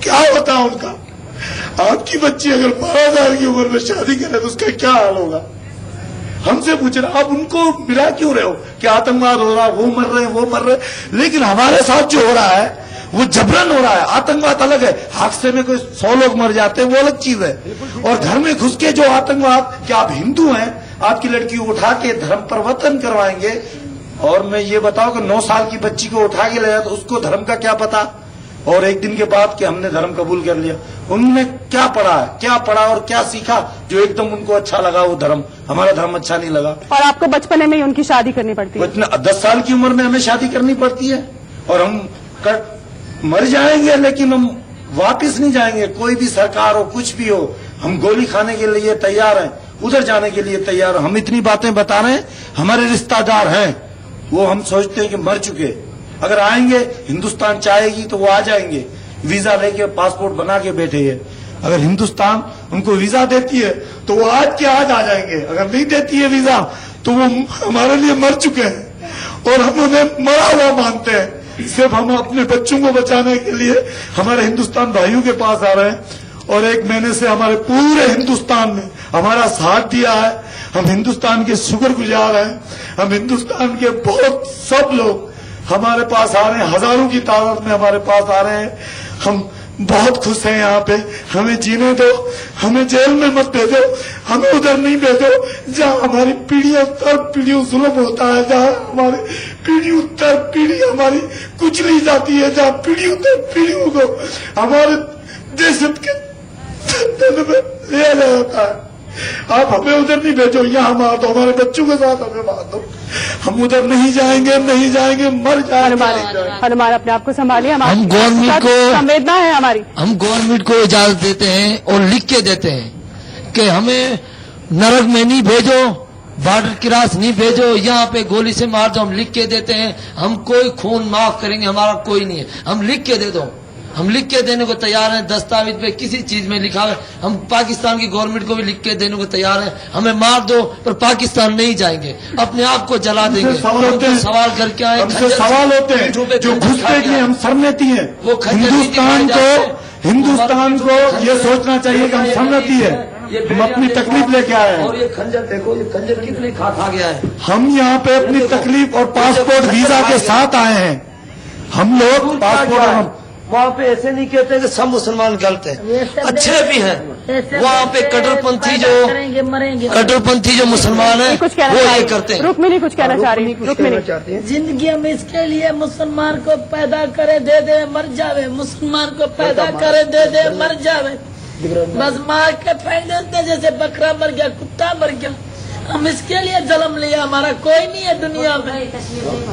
क्या होता है उनका? आपकी बच्ची अगर 12,000 की उम्र में शादी करे तो उसका क्या हाल होगा? हमसे पूछ रहे आप उनको मिला क्यों रहे हो कि आतंकवाद हो रहा है, वो मर रहे हैं, वो मर रहे हैं, लेकिन हमारे साथ जो हो रहा है वो जबरन हो रहा है। आतंकवाद अलग है, हादसे में कोई 100 लोग मर जाते हैं, वो अलग चीज है। और घर में घुस के जो आतंकवाद, क्या आप हिंदू हैं, आपकी लड़की को उठा के धर्म परिवर्तन करवाएंगे? और मैं ये बताऊं कि 9 साल की बच्ची को उठा के ले जाए तो उसको धर्म का क्या पता? और एक दिन के बाद कि हमने धर्म कबूल कर लिया, उनने क्या पढ़ा है, क्या पढ़ा और क्या सीखा जो एकदम उनको अच्छा लगा वो धर्म? हमारा धर्म अच्छा नहीं लगा। और आपको बचपने में ही उनकी शादी करनी पड़ती है? 10 साल की उम्र में हमें शादी करनी पड़ती है और हम मर जाएंगे, लेकिन हम वापिस नहीं जाएंगे। कोई भी सरकार हो, कुछ भी हो, हम गोली खाने के लिए तैयार हैं, उधर जाने के लिए तैयार हैं। हम इतनी बातें बता रहे हैं, हमारे रिश्तेदार हैं, वो हम सोचते हैं कि मर चुके, अगर आएंगे हिंदुस्तान चाहेगी तो वो आ जाएंगे, वीजा लेके पासपोर्ट बना के बैठे हैं। अगर हिंदुस्तान उनको वीजा देती है तो वो आज के आज आ जाएंगे, अगर नहीं देती है वीजा तो वो हमारे लिए मर चुके हैं और हम उन्हें मरा हुआ मानते हैं। सिर्फ हम अपने बच्चों को बचाने के लिए हमारे हिंदुस्तान भाइयों के पास आ रहे हैं और 1 महीने से हमारे पूरे हिंदुस्तान में हमारा साथ दिया है। हम हिंदुस्तान के शुक्रगुजार हैं। हम हिंदुस्तान के बहुत सब लोग हमारे पास आ रहे हैं, हजारों की तादाद में हमारे पास आ रहे हैं। हम बहुत खुश हैं यहाँ पे। हमें जीने दो, हमें जेल में मत भेजो, हमें उधर नहीं भेजो जहाँ हमारी पीढ़ियों दर पीढ़ियों जुल्म होता है, जहाँ हमारी पीढ़ियों दर पीढ़ी हमारी कुचली जाती है, जहाँ पीढ़ियों दर पीढ़ियों को हमारे देश के में लिया जाता है। आप हमें उधर नहीं भेजो, यहाँ मार दो, हमारे बच्चों के साथ हमें मार दो। हम उधर नहीं जाएंगे, नहीं जाएंगे, मर जाएंगे। हनुमान अपने आप को संभालिए, हम गवर्नमेंट को संवेदना है हमारी। हम गवर्नमेंट को इजाजत देते हैं और लिख के देते हैं कि हमें नरक में नहीं भेजो, बॉर्डर क्रॉस नहीं भेजो, यहाँ पे गोली से मार दो। हम लिख के देते हैं, हम कोई खून माफ करेंगे हमारा कोई नहीं है। हम लिख के दे दो, हम लिख के देने को तैयार हैं। दस्तावेज पे किसी चीज में लिखा है, हम पाकिस्तान की गवर्नमेंट को भी लिख के देने को तैयार हैं। हमें मार दो पर पाकिस्तान नहीं जाएंगे, अपने आप को जला देंगे। सवाल करके आए, सवाल होते हैं जो घुसते कि हम शरणार्थी हैं। वो हिंदुस्तान को ये सोचना चाहिए कि हम शरणार्थी है, हम अपनी तकलीफ लेके आए हैं। और ये खंजर देखो, ये खंजर कितने खा गया है। हम यहाँ पे अपनी तकलीफ और पासपोर्ट वीजा के साथ आए हैं। हम लोग पासपोर्ट वहाँ पे ऐसे नहीं कहते कि सब मुसलमान गलत हैं, अच्छे भी हैं। वहाँ पे कट्टरपंथी जो मुसलमान हैं वो ये करते हैं। रुक्मिनी कुछ कहना चाह रही है। जिंदगी हम इसके लिए मुसलमान को पैदा करे दे दे मर जावे, मुसलमान को पैदा करे दे दे मर जावे, बस मार के फेंक देते जैसे बकरा मर गया, कुत्ता मर गया। हम इसके लिए जन्म लिया, हमारा कोई नहीं है दुनिया में,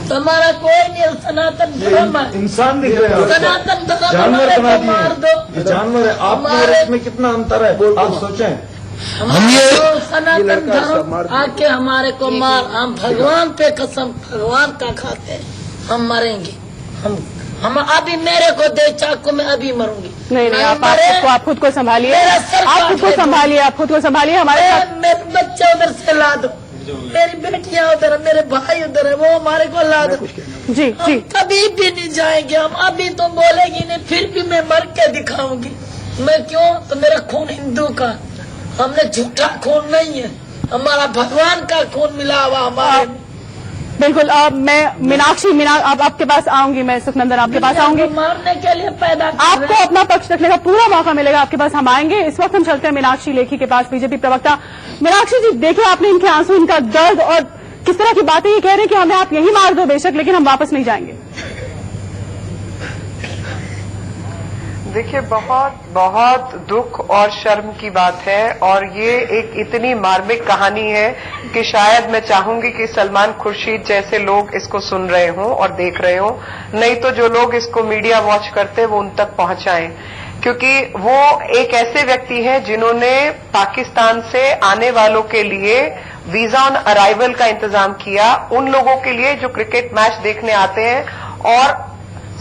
तो हमारा कोई नहीं है। सनातन धर्म है, इंसान दिख रहे हैं, सनातन धर्म हमारे को मार दो। जानवर है, आपके इसमें कितना अंतर है आप सोचें। हम ये सनातन धर्म आके हमारे को मार, हम भगवान पे कसम भगवान का खाते हैं, हम मरेंगे। हम अभी मेरे को दे चाकू में अभी मरूंगी। नहीं, आप खुद को संभालिए, आप खुद को संभालिए, आप खुद को संभालिए। हमारे मेरे बच्चे उधर से ला दो, मेरी बेटियां उधर है, मेरे भाई उधर है, वो हमारे को ला दो। जी जी, कभी भी नहीं जाएंगे हम। अभी तो बोलेगी नहीं, फिर भी मैं मर के दिखाऊंगी। मैं क्यों? तो मेरा खून हिंदू का, हमने झूठा खून नहीं है, हमारा भगवान का खून मिला हुआ हमारे। बिल्कुल। मैं मीनाक्षी अब आपके पास आऊंगी, मैं सुखनंदन आपके पास आऊंगी। मारने के लिए पैदा आपको अपना पक्ष रखने का पूरा मौका मिलेगा, आपके पास हम आएंगे। इस वक्त हम चलते हैं मीनाक्षी लेखी के पास, बीजेपी प्रवक्ता। मीनाक्षी जी, देखिए आपने इनके आंसू, इनका दर्द और किस तरह की बातें ये कह रहे हैं कि हमें आप यही मार दो बेशक, लेकिन हम वापस नहीं जाएंगे। देखिए, बहुत बहुत दुख और शर्म की बात है और ये एक इतनी मार्मिक कहानी है कि शायद मैं चाहूंगी कि सलमान खुर्शीद जैसे लोग इसको सुन रहे हों और देख रहे हों, नहीं तो जो लोग इसको मीडिया वॉच करते हैं वो उन तक पहुंचाएं, क्योंकि वो एक ऐसे व्यक्ति हैं जिन्होंने पाकिस्तान से आने वालों के लिए वीजा ऑन अराइवल का इंतजाम किया, उन लोगों के लिए जो क्रिकेट मैच देखने आते हैं और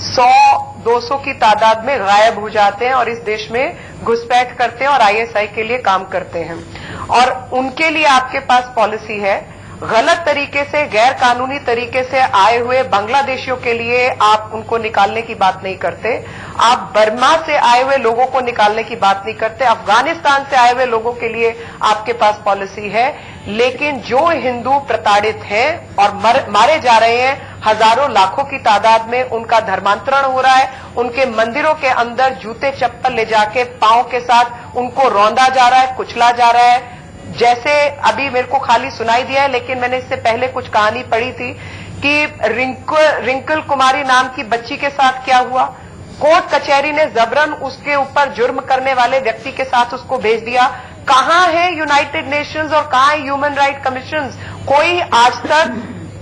100-200 की तादाद में गायब हो जाते हैं और इस देश में घुसपैठ करते हैं और आईएसआई के लिए काम करते हैं। और उनके लिए आपके पास पॉलिसी है, गलत तरीके से, गैर कानूनी तरीके से आए हुए बांग्लादेशियों के लिए आप उनको निकालने की बात नहीं करते, आप बर्मा से आए हुए लोगों को निकालने की बात नहीं करते, अफगानिस्तान से आए हुए लोगों के लिए आपके पास पॉलिसी है, लेकिन जो हिंदू प्रताड़ित हैं और मारे जा रहे हैं हजारों लाखों की तादाद में, उनका धर्मांतरण हो रहा है, उनके मंदिरों के अंदर जूते चप्पल ले जाके पांव के साथ उनको रौंदा जा रहा है, कुचला जा रहा है। जैसे अभी मेरे को खाली सुनाई दिया है, लेकिन मैंने इससे पहले कुछ कहानी पढ़ी थी कि रिंकल कुमारी नाम की बच्ची के साथ क्या हुआ। कोर्ट कचहरी ने जबरन उसके ऊपर जुर्म करने वाले व्यक्ति के साथ उसको भेज दिया। कहां है यूनाइटेड नेशंस और कहां है ह्यूमन राइट कमीशन? कोई आज तक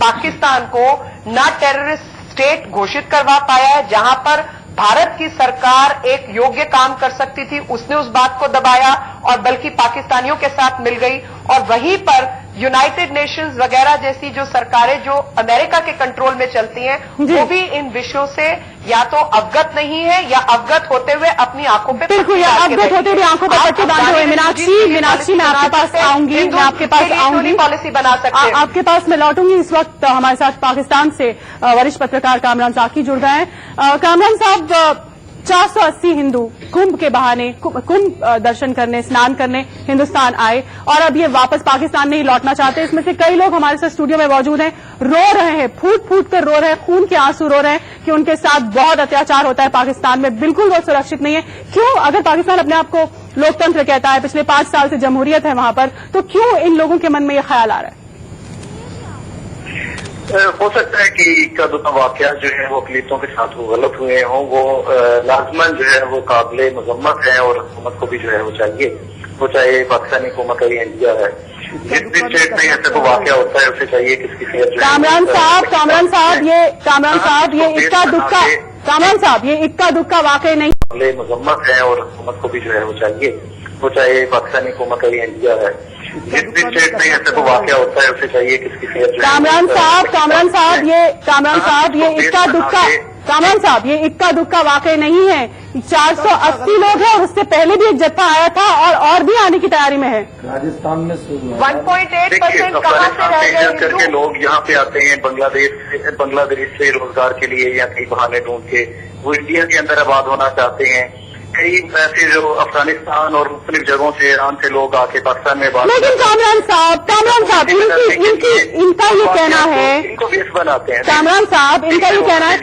पाकिस्तान को ना टेररिस्ट स्टेट घोषित करवा पाया है। जहां पर भारत की सरकार एक योग्य काम कर सकती थी, उसने उस बात को दबाया और बल्कि पाकिस्तानियों के साथ मिल गई। और वहीं पर यूनाइटेड नेशंस वगैरह जैसी जो सरकारें जो अमेरिका के कंट्रोल में चलती हैं, वो भी इन विषयों से या तो अवगत नहीं है या अवगत होते हुए अपनी आंखों पे बिल्कुल, या अवगत होते हुए आंखों पर पट्टी बांधे हुए। मीनाक्षी मैं आपके पास आऊंगी, मैं आपके पास आऊंगी, पॉलिसी बना सकते हैं। आपके पास मैं लौटूंगी। इस वक्त हमारे साथ पाकिस्तान से वरिष्ठ पत्रकार कामरान साकी जुड़ गए हैं। कामरान साहब, 480 हिंदू कुंभ के बहाने कुंभ दर्शन करने, स्नान करने हिंदुस्तान आए और अब ये वापस पाकिस्तान नहीं लौटना चाहते। इसमें से कई लोग हमारे साथ स्टूडियो में मौजूद हैं, रो रहे हैं, फूट फूट कर रो रहे हैं, खून के आंसू रो रहे हैं कि उनके साथ बहुत अत्याचार होता है पाकिस्तान में, बिल्कुल वो सुरक्षित नहीं है। क्यों, अगर पाकिस्तान अपने आप को लोकतंत्र कहता है, पिछले 5 साल से जमहूरियत है वहां पर, तो क्यों इन लोगों के मन में ये ख्याल आ रहा है? हो सकता है कि इक्का दुक्का वाकया जो है वो अकलीतों के साथ वो गलत हुए हों, वो लाजमन जो है वो काबिल मजम्मत है और हुकूमत को भी जो है वो चाहिए, वो चाहे पाकिस्तानी हुकूमत है या इंडिया है, जिस भी स्टेट में ऐसे को वाकया होता है उसे चाहिए किसकी सेहत जो है। कामरान साहब ये इक्का दुक्का वाकई नहीं, काबिल मजम्मत है और हुकूमत को भी जो है वो चाहिए, वो चाहे पाकिस्तानी हुकूमत है या इंडिया है, जिस भी स्टेट में ऐसे को वाकया होता है उसे चाहिए किसकी सेहत जो है। कामरान साहब ये इक्का दुक्का वाकई नहीं है। 480 लोग हैं और उससे पहले भी एक जत्था आया था और भी आने की तैयारी में है। राजस्थान में 1.8% कहां से रह गए करके लोग यहाँ पे आते हैं बांग्लादेश से रोजगार के लिए या कई बहाने ढूंढ के, वो इंडिया के अंदर आबाद होना चाहते हैं। कई ऐसे जो अफगानिस्तान और मुख्तलिफ जगहों से ईरान से लोग आके पाकिस्तान में बात, लेकिन कामरान साहब इनका ये कहना है, इनको बेस बनाते हैं। कामरान साहब इनका ये कहना है,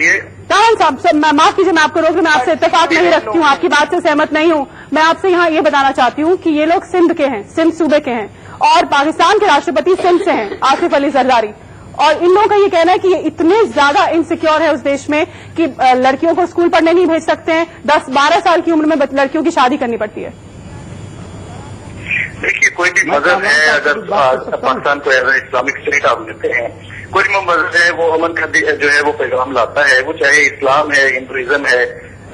कामरान साहब माफ कीजिए, मैं आपको रोक, मैं आपसे इत्तेफाक नहीं रखती हूँ, आपकी बात से सहमत नहीं हूँ। मैं आपसे यहाँ ये बताना चाहती हूँ कि ये लोग सिंध के हैं, सिंध सूबे के हैं और पाकिस्तान के राष्ट्रपति सिंध से हैं, आसिफ अली जरदारी। और इन लोगों का ये कहना है कि ये इतने ज्यादा इनसिक्योर है उस देश में कि लड़कियों को स्कूल पढ़ने नहीं भेज सकते हैं, 10-12 साल की उम्र में लड़कियों की शादी करनी पड़ती है। देखिए, कोई भी मजहब है, अगर पाकिस्तान को एज इस्लामिक स्टेट आप लेते हैं, कोई भी मजहब है वो अमन का जो है वो पैगाम लाता है, वो चाहे इस्लाम है, हिंदुइज्म है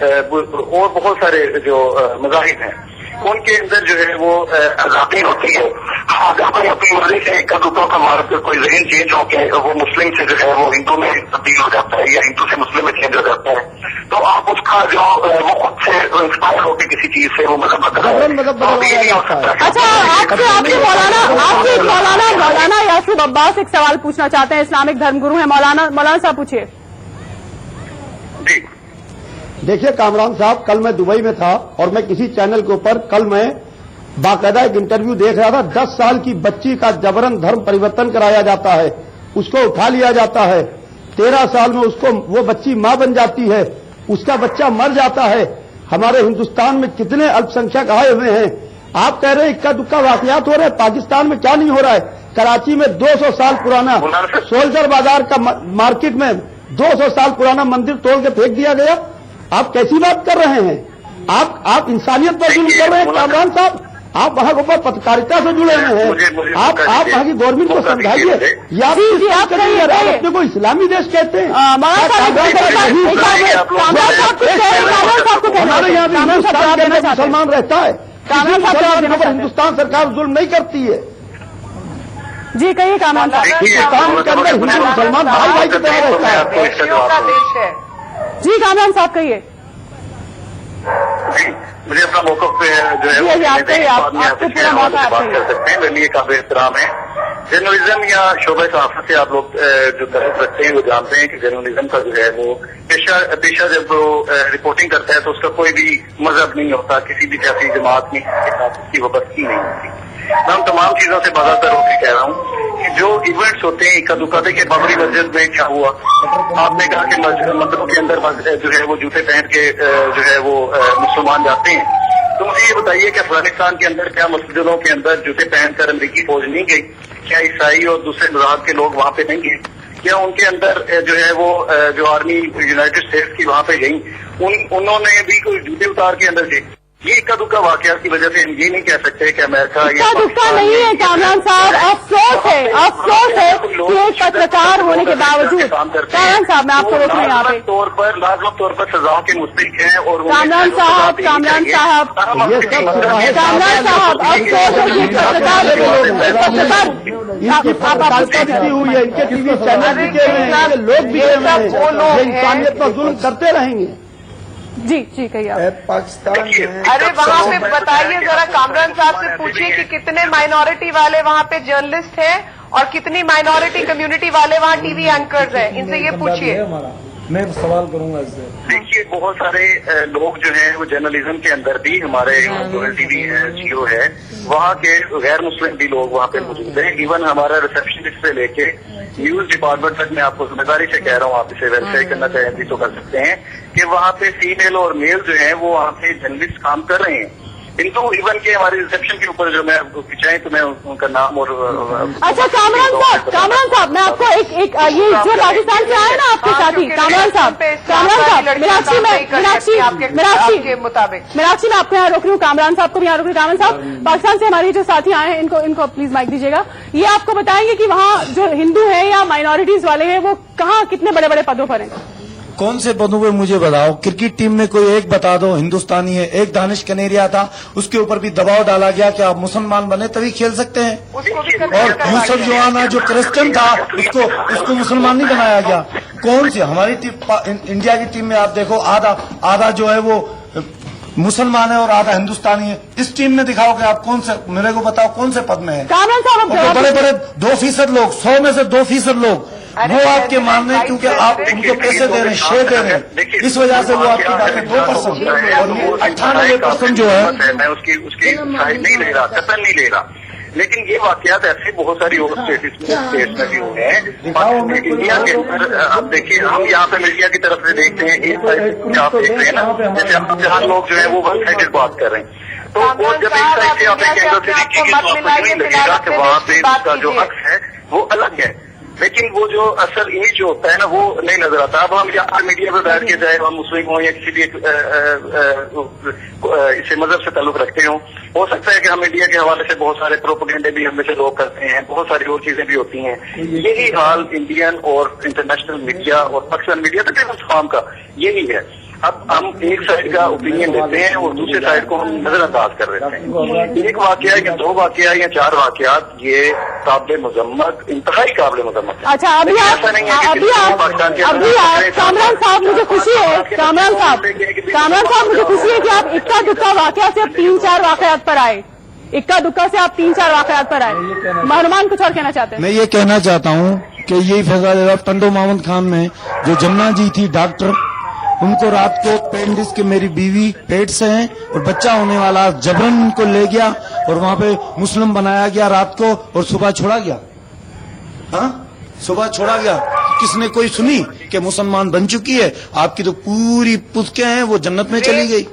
और बहुत सारे जो मज़ाहिब हैं, उनके अंदर जो है वो आजादी होती है। अगर कोई अपनी मर्जी से इक्का दुक्का का मार कर कोई जहन चेंज होके वो मुस्लिम से जो है वो हिंदू में तब्दील हो जाता है या हिंदू से मुस्लिम में चेंज हो जाता है, तो आप उसका जो वो खुद से इंस्पायर होकर किसी चीज से वो मजहब नहीं हो सकता। अच्छा, आपसे मौलाना यासिर अब्बास एक सवाल पूछना चाहते हैं, इस्लामिक धर्मगुरु है, मौलाना साहब पूछिए। जी देखिए कामरान साहब, कल मैं दुबई में था और मैं किसी चैनल के ऊपर कल मैं बाकायदा एक इंटरव्यू देख रहा था। 10 साल की बच्ची का जबरन धर्म परिवर्तन कराया जाता है, उसको उठा लिया जाता है, 13 साल में उसको वो बच्ची मां बन जाती है, उसका बच्चा मर जाता है। हमारे हिंदुस्तान में कितने अल्पसंख्यक आए हुए हैं, आप कह रहे हैं इक्का दुक्का वाकयात हो रहे हैं, पाकिस्तान में क्या नहीं हो रहा है? कराची में 200 साल पुराना सोल्जर बाजार का मार्केट में 200 साल पुराना मंदिर तोड़ के फेंक दिया गया। आप कैसी बात कर रहे हैं? आप इंसानियत पर जुल्म कर रहे हैं कामरान साहब। आप वहां के ऊपर पत्रकारिता से जुड़े हुए हैं, आप वहां की गवर्नमेंट को समझाइए। आप अपने को इस्लामी देश कहते हैं। हमारे यहाँ भी मुसलमान रहता है, हिंदुस्तान सरकार जुल्म नहीं करती है। जी कहिए कामरान साहब। हिंदुस्तान के अंदर हिंदू मुसलमान भाई भाई की तरह रहता है। जी कामरान साहब कहिए। मुझे अपना मौक़िफ़ पे जो है आपको पूरा मौका बात कर सकते हैं, मेरे लिए काबिल एहतराम है। जर्नलिज्म या शोबे सहाफत से आप लोग जो तरफ रखते हैं वो जानते हैं कि जर्नलिज्म का जो है वो पेशा जब वो रिपोर्टिंग करता है तो उसका कोई भी मजहब नहीं होता, किसी भी सियासी जमात में उसकी वाबस्तगी नहीं होती। मैं उन तमाम चीजों से बाज़ातर होकर कह रहा हूँ कि जो इवेंट्स होते हैं इक्का दुक्का के बाबरी मस्जिद में क्या हुआ, आपने कहा कि मंदिरों के अंदर जो है वो जूते पहन के जो है वो मुसलमान जाते हैं, तो मुझे ये बताइए कि अफगानिस्तान के अंदर क्या मस्जिदों के अंदर जूते पहनकर अमरीकी फौज नहीं गई? क्या ईसाई और दूसरे मज़हब के लोग वहां पे नहीं गए? क्या उनके अंदर जो है वो जो आर्मी यूनाइटेड स्टेट्स की वहां पे गई उन्होंने भी कोई जूते उतार के अंदर गए? ये इक्का दुक्का वाकया की वजह से हम ये नहीं कह सकते कि अमेरिका इक्का दुक्का नहीं है कामरान साहब, अफसोस है कि एक पत्रकार होने के बावजूद। कामरान साहब मैं आपको रोक रही हूँ यहाँ पे। लाजमक तौर पर सजाओं के मुस्तहिक हैं और कामरान साहब अफसोस है कि पत्रकार हुई है, इनके टीवी चैनल बिके हुए हैं, लोग बिके हुए हैं, इंसानियत पर जुल्म करते रहेंगे। जी कहिए पाकिस्तान में। अरे वहाँ पे बताइए जरा, कामरान साहब से पूछिए कि कितने माइनॉरिटी वाले वहाँ पे जर्नलिस्ट हैं और कितनी माइनॉरिटी कम्युनिटी वाले वहाँ टीवी एंकर्स हैं, इनसे ये पूछिए। मैं सवाल करूंगा इससे। देखिए बहुत सारे लोग जो हैं वो जर्नलिज्म के अंदर भी हमारे टीवी है, जियो है, वहाँ के गैर मुस्लिम भी लोग वहाँ पे मौजूद हैं। इवन हमारा रिसेप्शनिस्ट से लेके न्यूज डिपार्टमेंट तक मैं आपको जिम्मेदारी से कह रहा हूँ, आप इसे वेरीफाई करना चाहें भी तो कर सकते हैं कि वहाँ पे फीमेल और मेल जो है वो वहाँ पे जर्नलिस्ट काम कर रहे हैं। इनको इवन के हमारे रिसेप्शन के ऊपर जो मैं चाहें तो मैं उनका नाम और अच्छा कामरान साहब मैं आपको एक ये जो राजस्थान से आए ना आपके साथी कामरान साहब मीनाक्षी मैं आपको यहाँ रोक रही हूँ, कामरान साहब को भी यहाँ रोक रही हूँ। कामरान साहब पाकिस्तान से हमारे जो साथी आए हैं इनको प्लीज माइक दीजिएगा। ये आपको बताएंगे कि वहाँ जो हिंदू है या माइनॉरिटीज वाले हैं वो कहाँ कितने बड़े बड़े पदों पर हैं? कौन से पदों पे मुझे बताओ। क्रिकेट टीम में कोई एक बता दो हिंदुस्तानी है। एक दानिश कनेरिया था, उसके ऊपर भी दबाव डाला गया कि आप मुसलमान बने तभी खेल सकते हैं। और यूसुफ जोआना जो क्रिश्चियन था उसको मुसलमान नहीं बनाया गया। कौन सी हमारी टीम इंडिया की टीम में आप देखो आधा जो है वो मुसलमान है और आधा हिंदुस्तानी है। इस टीम में दिखाओ कि आप कौन से, मेरे को बताओ कौन से पद में है। बड़े बड़े 2% लोग, 100 में से 2% लोग वो आपके मानने, क्योंकि आप उनको पैसे दे रहे हैं, शेयर दे रहे हैं, इस वजह से वो आपकी बातें 2% और 98% जो है। मैं उसकी साइड नहीं ले रहा, कतन नहीं ले रहा, लेकिन ये वाकयात ऐसे बहुत सारी और स्टेट्स में भी हुए हैं। इंडिया के अंदर अब देखिए, हम यहाँ पे मीडिया की तरफ से देखते हैं, एक साइड आप देख रहे हैं ना, जैसे अब जहाँ लोग जो है वो वन साइडेड बात कर रहे हैं, तो वो जब एक साइड से आप एक एंगल से देखेंगे तो आपको नहीं लगेगा कि वहाँ पे उसका जो हक है वो अलग है, लेकिन वो जो असल इमेज जो होता है ना वो नहीं नजर आता। अब हम यहाँ मीडिया में बैठ के चाहे हम मुस्लिम हो या किसी भी इसे मजहब से ताल्लुक रखते हो सकता है कि हम इंडिया के हवाले से बहुत सारे प्रोपेगेंडे भी हमें से लोग करते हैं, बहुत सारी और चीजें भी होती हैं। यही हाल इंडियन और इंटरनेशनल मीडिया और पाकिस्तान मीडिया तक फार्म का यही है। अब हम एक साइड का ओपिनियन देते हैं और दूसरे साइड को हम नजरअंदाज कर देते हैं। एक वाकया या 2 वाकया या 4 वाकयात ये काबिल मजम्मत, इंतहाई काबिल मजम्मत। अच्छा अभी कामरान साहब मुझे खुशी है, कामरान साहब मुझे खुशी है कि आप इक्का दुक्का वाकया से अब 3-4 वाकयात पर आए, इक्का दुक्का से आप 3-4 वाकयात पर आए। मेहरबान कुछ और कहना चाहते हैं? मैं ये कहना चाहता हूँ कि यही फैसला टंडो मोहम्मद खान में जो जमुना जी थी डॉक्टर, उनको रात को पेंडिस के मेरी बीवी पेट से हैं और बच्चा होने वाला, जबरन उनको ले गया और वहां पे मुस्लिम बनाया गया रात को और सुबह छोड़ा गया। हाँ सुबह छोड़ा गया। किसने कोई सुनी कि मुसलमान बन चुकी है? आपकी तो पूरी पुस्तकें हैं वो जन्नत में चली गई।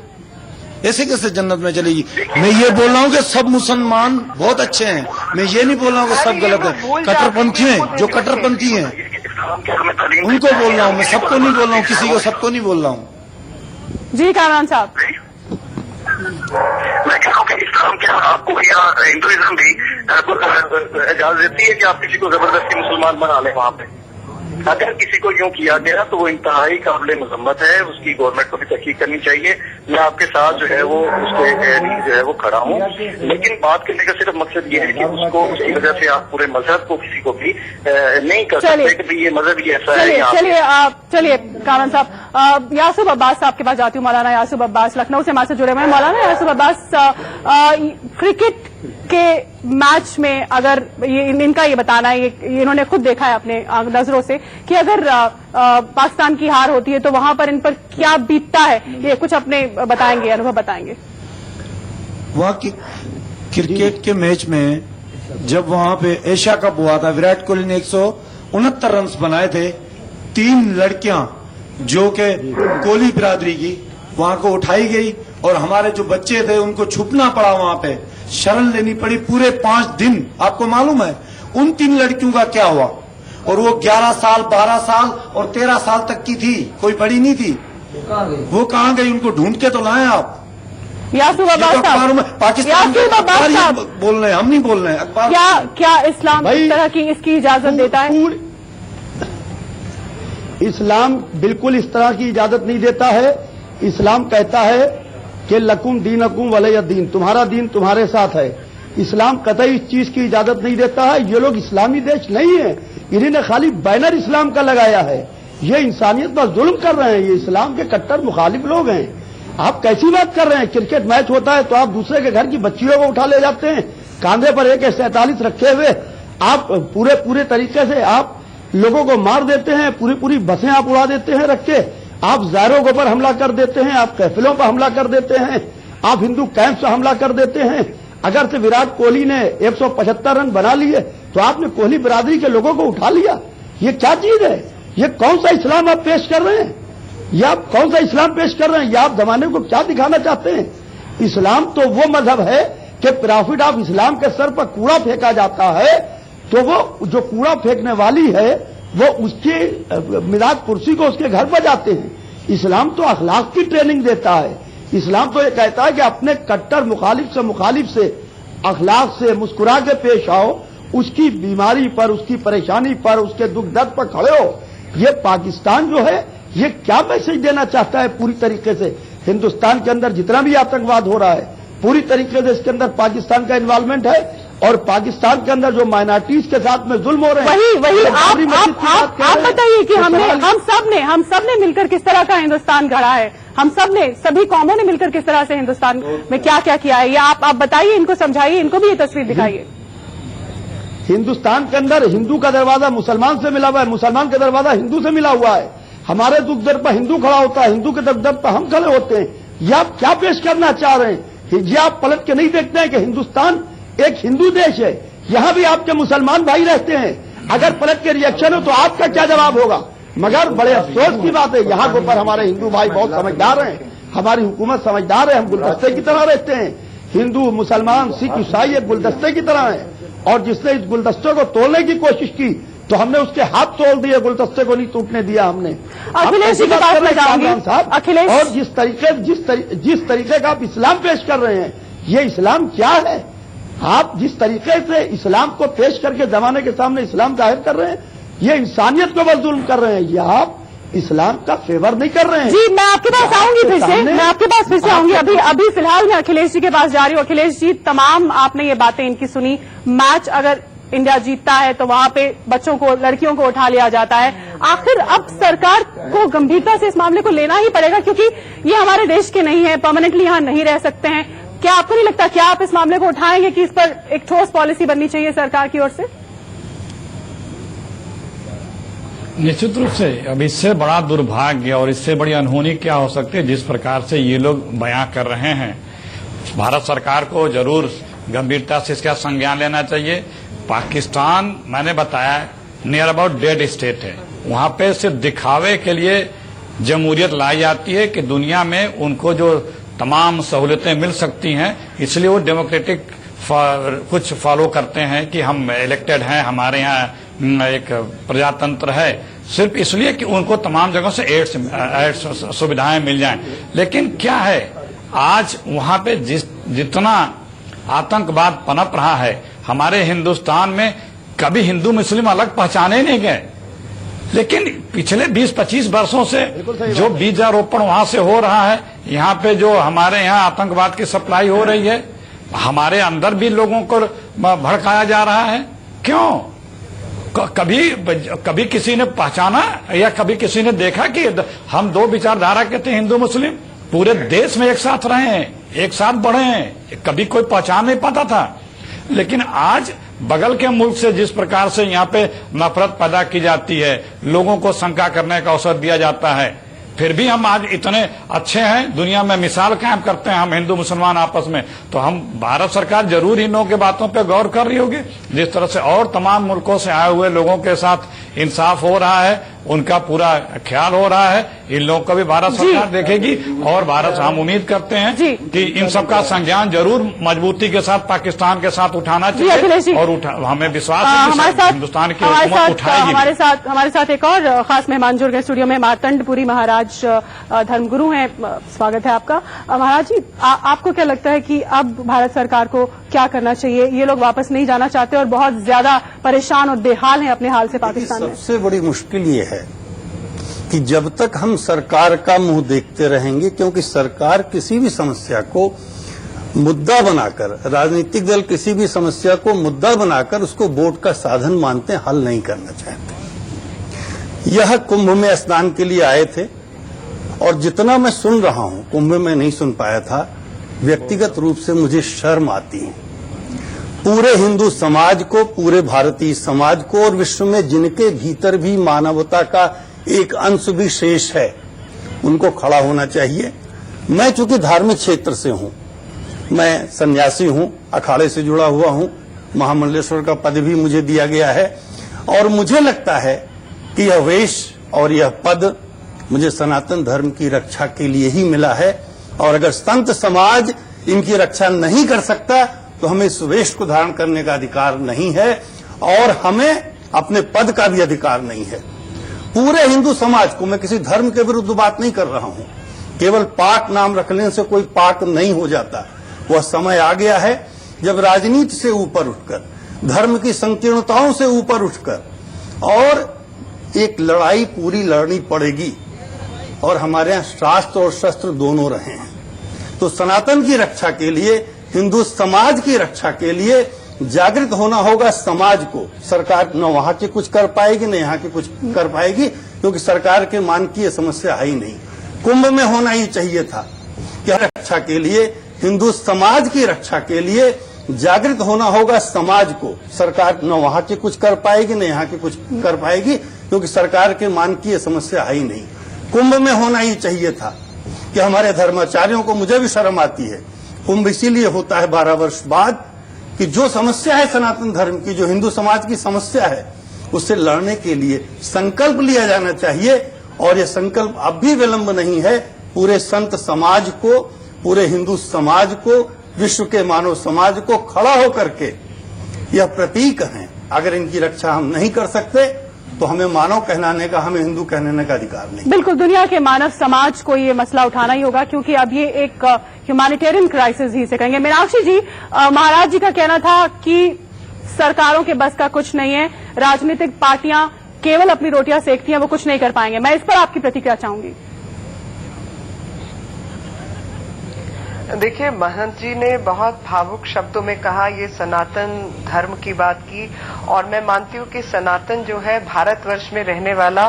ऐसे कैसे जन्नत में चलेगी? मैं ये बोल रहा हूँ कि सब मुसलमान बहुत अच्छे हैं, मैं ये नहीं बोल रहा हूँ कि सब गलत है। कट्टरपंथी हैं जो कट्टरपंथी हैं उनको बोल रहा हूँ, मैं सबको नहीं बोल रहा हूँ, किसी को सबको नहीं बोल रहा हूँ। जी कामरान साहब मैं कह रहा हूँ कि इस्लाम क्या आपको या हिंदुइज्म भी इजाजत देती है कि आप किसी को जबरदस्ती मुसलमान बना लें वहाँ पे? अगर किसी को यूं किया गया तो वो इंतहाई काबिल मजम्मत है, उसकी गवर्नमेंट को भी तहकीक करनी चाहिए। मैं आपके साथ जो है वो उसके जो है वो खड़ा हूँ, लेकिन बात करने का सिर्फ मकसद ये है कि उसको उसकी वजह से आप पूरे मजहब को किसी को भी नहीं कर सकते कि भाई ये मजहब ही ऐसा है। चलिए कामरान साहब, यासूब अब्बास साहब के पास जाती हूँ। मौलाना यासूब अब्बास लखनऊ से हमारे से जुड़े हुए हैं। मौलाना यासूब अब्बास, क्रिकेट के मैच में अगर इनका ये बताना है, ये इन्होंने खुद देखा है अपने नजरों से कि अगर पाकिस्तान की हार होती है तो वहां पर इन पर क्या बीतता है, ये कुछ अपने बताएंगे, अनुभव बताएंगे। वहां की क्रिकेट के मैच में जब वहां पे एशिया कप हुआ था, विराट कोहली ने 169 रन बनाए थे। 3 लड़कियां जो कि कोहली बिरादरी की वहां को उठाई गई और हमारे जो बच्चे थे उनको छुपना पड़ा, वहां पे शरण लेनी पड़ी पूरे 5 दिन। आपको मालूम है उन 3 लड़कियों का क्या हुआ? और वो 11 साल, 12 साल और 13 साल तक की थी, कोई बड़ी नहीं थी। वो कहाँ गई? उनको ढूंढ के तो लाए आप। यासूब अब्बास अखबारों में पाकिस्तान के अखबार ये बोल रहे हैं, हम नहीं बोल रहे हैं। अखबार क्या इस्लाम इस तरह की इसकी इजाजत देता है? इस्लाम बिल्कुल इस तरह की इजाजत नहीं देता है। इस्लाम कहता है कि लकुम दीनकुम वलिय दीन, तुम्हारा दीन तुम्हारे साथ है। इस्लाम कतई इस चीज की इजाजत नहीं देता है। ये लोग इस्लामी देश नहीं है, इन्होंने खाली बैनर इस्लाम का लगाया है। ये इंसानियत पर जुल्म कर रहे हैं, ये इस्लाम के कट्टर मुखालिफ लोग हैं। आप कैसी बात कर रहे हैं? क्रिकेट मैच होता है तो आप दूसरे के घर की बच्चियों को उठा ले जाते हैं, कांधे पर AK-47 रखे हुए आप पूरे तरीके से आप लोगों को मार देते हैं, पूरी बसें आप उड़ा देते हैं रख के, आप ज़ायरों के ऊपर हमला कर देते हैं, आप कैफिलों पर हमला कर देते हैं, आप हिंदू कैंप से हमला कर देते हैं। अगर से विराट कोहली ने 175 रन बना लिए तो आपने कोहली बिरादरी के लोगों को उठा लिया। ये क्या चीज है? ये कौन सा इस्लाम आप पेश कर रहे हैं? ये आप कौन सा इस्लाम पेश कर रहे हैं? ये आप जमाने को क्या दिखाना चाहते हैं? इस्लाम तो वो मजहब है कि प्रॉफिट ऑफ इस्लाम के सर पर कूड़ा फेंका जाता है तो वो जो कूड़ा फेंकने वाली है वो उसके मिलाद कुर्सी को उसके घर पर जाते हैं। इस्लाम तो अखलाक की ट्रेनिंग देता है। इस्लाम तो ये कहता है कि अपने कट्टर मुखालिफ से अखलाक से मुस्कुरा के पेश आओ, उसकी बीमारी पर, उसकी परेशानी पर, उसके दुख दर्द पर खड़े हो। ये पाकिस्तान जो है ये क्या मैसेज देना चाहता है? पूरी तरीके से हिंदुस्तान के अंदर जितना भी आतंकवाद हो रहा है पूरी तरीके से इसके अंदर पाकिस्तान का इन्वॉल्वमेंट है और पाकिस्तान के अंदर जो माइनॉरिटीज के साथ में जुल्म हो रहे हैं। वही आप बताइए कि हम सब ने मिलकर किस तरह का हिंदुस्तान गढ़ा है? हम सब ने, सभी कौमों ने मिलकर किस तरह से हिंदुस्तान में क्या क्या किया है? ये आप बताइए, इनको समझाइए, इनको भी ये तस्वीर दिखाइए। हिंदुस्तान के अंदर हिंदू का दरवाजा मुसलमान से मिला हुआ है, मुसलमान का दरवाजा हिंदू से मिला हुआ है। हमारे दुख दर्द पर हिंदू खड़ा होता है, हिंदू के दुख दर्द पर हम खड़े होते हैं। ये आप क्या पेश करना चाह रहे हैं? ये आप पलट के नहीं देखते हैं कि हिंदुस्तान एक हिंदू देश है, यहां भी आपके मुसलमान भाई रहते हैं। अगर पलट के रिएक्शन हो तो आपका क्या जवाब होगा? मगर बड़े अफसोस की बात है, यहाँ के ऊपर हमारे हिंदू भाई बहुत समझदार हैं, हमारी हुकूमत समझदार है। हम गुलदस्ते की तरह रहते हैं, हिंदू मुसलमान सिख ईसाई एक गुलदस्ते की तरह है। और जिसने इस गुलदस्ते को तोड़ने की कोशिश की तो हमने उसके हाथ तोड़ दिए, गुलदस्ते को नहीं टूटने दिया हमने। अखिलेश जी के पास मैं जाऊंगी साहब। अखिलेश, और जिस तरीके का आप इस्लाम पेश कर रहे हैं, ये इस्लाम क्या है? आप जिस तरीके से इस्लाम को पेश करके जमाने के सामने इस्लाम जाहिर कर रहे हैं, ये इंसानियत को बस जुल्म कर रहे हैं। ये आप इस्लाम का फेवर नहीं कर रहे हैं। जी मैं आपके पास आऊंगी फिर से, मैं आपके पास फिर से आऊंगी। अभी फिलहाल मैं अखिलेश जी के पास जा रही हूँ। अखिलेश जी, तमाम आपने ये बातें इनकी सुनी। मैच अगर इंडिया जीतता है तो वहां पे बच्चों को, लड़कियों को उठा लिया जाता है। आखिर अब सरकार को गंभीरता से इस मामले को लेना ही पड़ेगा क्योंकि ये हमारे देश के नहीं है, परमानेंटली यहाँ नहीं रह सकते हैं। क्या आपको नहीं लगता, क्या आप इस मामले को उठाएंगे कि इस पर एक ठोस पॉलिसी बननी चाहिए सरकार की ओर से? निश्चित रूप से अब इससे बड़ा दुर्भाग्य और इससे बड़ी अनहोनी क्या हो सकती है जिस प्रकार से ये लोग बयां कर रहे हैं। भारत सरकार को जरूर गंभीरता से इसका संज्ञान लेना चाहिए। पाकिस्तान, मैंने बताया, नियर अबाउट डेड स्टेट है। वहां पे सिर्फ दिखावे के लिए जमहूरियत लाई जाती है कि दुनिया में उनको जो तमाम सहूलतें मिल सकती हैं, इसलिए वो डेमोक्रेटिक कुछ फॉलो करते हैं कि हम इलेक्टेड हैं, हमारे यहाँ एक प्रजातंत्र है, सिर्फ इसलिए कि उनको तमाम जगहों से एड्स सुविधाएं मिल जाएं। लेकिन क्या है, आज वहां पे जितना आतंकवाद पनप रहा है, हमारे हिंदुस्तान में कभी हिंदू मुस्लिम अलग पहचाने नहीं गए। लेकिन पिछले 20-25 वर्षों से जो बीजारोपण वहां से हो रहा है, यहाँ पे जो हमारे यहाँ आतंकवाद की सप्लाई हो रही है, हमारे अंदर भी लोगों को भड़काया जा रहा है। क्यों? कभी किसी ने पहचाना या कभी किसी ने देखा कि हम दो विचारधारा के थे, हिंदू मुस्लिम, पूरे देश में एक साथ रहे हैं, एक साथ बढ़े हैं, कभी कोई पहचान नहीं पाता था। लेकिन आज बगल के मुल्क से जिस प्रकार से यहाँ पे नफरत पैदा की जाती है, लोगों को शंका करने का अवसर दिया जाता है, फिर भी हम आज इतने अच्छे हैं, दुनिया में मिसाल कायम करते हैं हम हिंदू मुसलमान आपस में। तो हम भारत सरकार जरूर इन लोगों के बातों पे गौर कर रही होगी। जिस तरह से और तमाम मुल्कों से आए हुए लोगों के साथ इंसाफ हो रहा है, उनका पूरा ख्याल हो रहा है, इन लोगों को भी भारत सरकार देखेगी। और भारत हम उम्मीद करते हैं कि इन सबका संज्ञान जरूर मजबूती के साथ पाकिस्तान के साथ उठाना चाहिए और हमें विश्वास है कि हिंदुस्तान की हुकूमत उठाएगी। हमारे साथ एक और खास मेहमान जुड़ गए स्टूडियो में, मार्तंडपुरी महाराज धर्मगुरु हैं, स्वागत है आपका। महाराज जी, आपको क्या लगता है कि अब भारत सरकार को क्या करना चाहिए? ये लोग वापस नहीं जाना चाहते और बहुत ज्यादा परेशान और बेहाल हैं अपने हाल से पाकिस्तान में। सबसे बड़ी मुश्किल ये है कि जब तक हम सरकार का मुंह देखते रहेंगे, क्योंकि सरकार किसी भी समस्या को मुद्दा बनाकर, राजनीतिक दल किसी भी समस्या को मुद्दा बनाकर उसको वोट का साधन मानते हैं, हल नहीं करना चाहते। यह कुंभ में स्नान के लिए आए थे और जितना मैं सुन रहा हूं, कुंभ में नहीं सुन पाया था, व्यक्तिगत रूप से मुझे शर्म आती है। पूरे हिंदू समाज को, पूरे भारतीय समाज को और विश्व में जिनके भीतर भी मानवता का एक अंश भी शेष है, उनको खड़ा होना चाहिए। मैं चूंकि धार्मिक क्षेत्र से हूं, मैं सन्यासी हूं, अखाड़े से जुड़ा हुआ हूं, महामंडलेश्वर का पद भी मुझे दिया गया है और मुझे लगता है कि यह वेश और यह पद मुझे सनातन धर्म की रक्षा के लिए ही मिला है। और अगर संत समाज इनकी रक्षा नहीं कर सकता तो हमें इस वेश को धारण करने का अधिकार नहीं है और हमें अपने पद का भी अधिकार नहीं है। पूरे हिंदू समाज को, मैं किसी धर्म के विरुद्ध बात नहीं कर रहा हूं, केवल पाक नाम रखने से कोई पाक नहीं हो जाता। वह समय आ गया है जब राजनीति से ऊपर उठकर, धर्म की संकीर्णताओं से ऊपर उठकर और एक लड़ाई पूरी लड़नी पड़ेगी। और हमारे यहाँ शास्त्र और शस्त्र दोनों रहे हैं। तो सनातन की रक्षा के लिए, हिंदू समाज की रक्षा के लिए जागृत होना होगा समाज को। सरकार न वहां की कुछ कर पाएगी न यहाँ की कुछ कर पाएगी, क्योंकि सरकार के मान की यह समस्या है ही नहीं। कुंभ में होना ही चाहिए था कि रक्षा के लिए, हिंदू समाज की रक्षा के लिए जागृत होना होगा समाज को। सरकार न वहां की कुछ कर पाएगी न यहाँ की कुछ कर पाएगी, क्योंकि सरकार के मान की यह समस्या है ही नहीं। कुंभ में होना ही चाहिए था कि हमारे धर्माचार्यों को, मुझे भी शर्म आती है, कुंभ इसीलिए होता है 12 वर्ष बाद कि जो समस्या है सनातन धर्म की, जो हिंदू समाज की समस्या है, उससे लड़ने के लिए संकल्प लिया जाना चाहिए। और यह संकल्प अब भी विलंब नहीं है। पूरे संत समाज को, पूरे हिंदू समाज को, विश्व के मानव समाज को खड़ा होकर के यह प्रतीक है। अगर इनकी रक्षा हम नहीं कर सकते तो हमें मानव कहलाने का, हमें हिंदू कहलाने का अधिकार नहीं। बिल्कुल, दुनिया के मानव समाज को ये मसला उठाना ही होगा, क्योंकि अब ये एक ह्यूमैनिटेरियन क्राइसिस ही से कहेंगे। मीनाक्षी जी, महाराज जी का कहना था कि सरकारों के बस का कुछ नहीं है, राजनीतिक पार्टियां केवल अपनी रोटियां सेकती हैं, वो कुछ नहीं कर पाएंगे। मैं इस पर आपकी प्रतिक्रिया चाहूंगी। देखिए, महंत जी ने बहुत भावुक शब्दों में कहा, ये सनातन धर्म की बात की। और मैं मानती हूँ कि सनातन जो है, भारतवर्ष में रहने वाला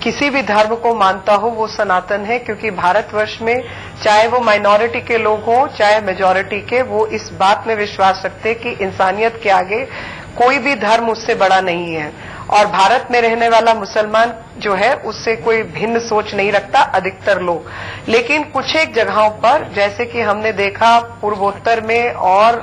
किसी भी धर्म को मानता हो वो सनातन है, क्योंकि भारतवर्ष में चाहे वो माइनॉरिटी के लोग हों चाहे मेजॉरिटी के, वो इस बात में विश्वास रखते कि इंसानियत के आगे कोई भी धर्म उससे बड़ा नहीं है। और भारत में रहने वाला मुसलमान जो है उससे कोई भिन्न सोच नहीं रखता अधिकतर लोग। लेकिन कुछ एक जगहों पर, जैसे कि हमने देखा पूर्वोत्तर में और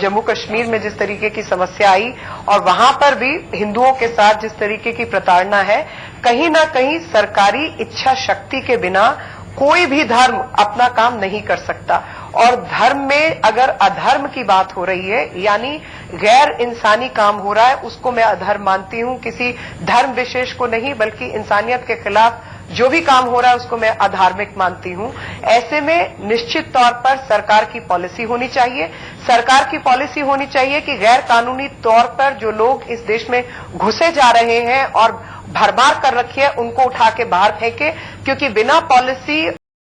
जम्मू कश्मीर में जिस तरीके की समस्या आई, और वहां पर भी हिंदुओं के साथ जिस तरीके की प्रताड़ना है, कहीं ना कहीं सरकारी इच्छा शक्ति के बिना कोई भी धर्म अपना काम नहीं कर सकता। और धर्म में अगर अधर्म की बात हो रही है, यानी गैर इंसानी काम हो रहा है, उसको मैं अधर्म मानती हूं। किसी धर्म विशेष को नहीं, बल्कि इंसानियत के खिलाफ जो भी काम हो रहा है उसको मैं अधार्मिक मानती हूं। ऐसे में निश्चित तौर पर सरकार की पॉलिसी होनी चाहिए। सरकार की पॉलिसी होनी चाहिए कि गैर कानूनी तौर पर जो लोग इस देश में घुसे जा रहे हैं और भरमार कर रखी है, उनको उठा के बाहर फेंके, क्योंकि बिना पॉलिसी